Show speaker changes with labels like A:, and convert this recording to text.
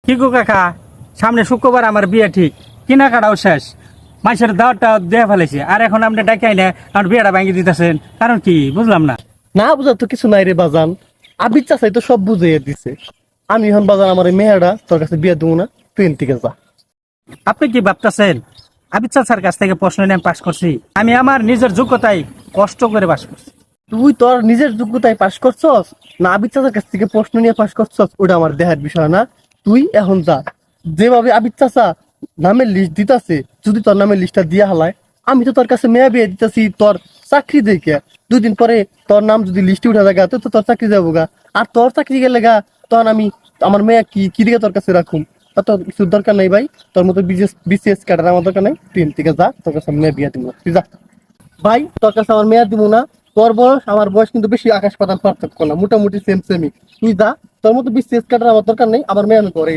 A: কি গো কাকা, সামনে শুক্রবার আমার বিয়ে ঠিক, কেনাকাটাও শেষ, মানুষের দাওয়াতটা দেয়া ফেলেছে, আর এখন আপনি ডাকে আইনে আমার বিয়েটা ভাঙিয়ে দিতেছেন, কারণ কি বুঝলাম না।
B: না বুঝার তো কিছু নাই রে বাজান। আবির চাচাই তো সব বুঝাইয়া দিছে। আমি এখন বাজান আমার এই মেয়েটা তোর কাছে বিয়ে দেবো না, তুই এন থেকে যা।
A: আপনি কি ভাবতেছেন আবিদ চাচার কাছ থেকে প্রশ্ন নিয়ে পাশ করছি? আমি আমার নিজের যোগ্যতায় কষ্ট করে পাশ করছি।
B: তুই তোর নিজের যোগ্যতায় পাশ করছস না আবির চাচার কাছ থেকে প্রশ্ন নিয়ে পাশ করছস, ওটা আমার দেহার বিষয় না। তুই এখন যা। যেভাবে আবির চাচা নামের লিস্ট দিতাছে, যদি তোর নামের লিস্টটা দিয়া হালায়, আমি তো তোর কাছে মেয়ে বিয়ে দিতেছি তোর চাকরি দেখে। 2 দিন পরে তোর নাম যদি লিস্টে উঠা জায়গা তো তোর চাকরি যাবো গা। আর তোর চাকরি গেলে গা, তখন আমি আমার মেয়ে কি কি দিকে তোর কাছে রাখুম? তা তোর কিছু দরকার নাই ভাই। তোর মতো বিসিএস ক্যাডার আমার দরকার নাই। তুই এন থেকে যা, তোর কাছে মেয়ে বিয়ে দিব না, তুই যা। ভাই তোর কাছে আমার মেয়াদ দিব না। তোর বয়স আমার বয়স কিন্তু বেশি আকাশ পাতাল পার্থক্য না, মোটামুটি সেম সেমই। তুই যা, তোর মতো বিসিএস কাটার আমার দরকার নেই। আমার মেয়ে আমি করে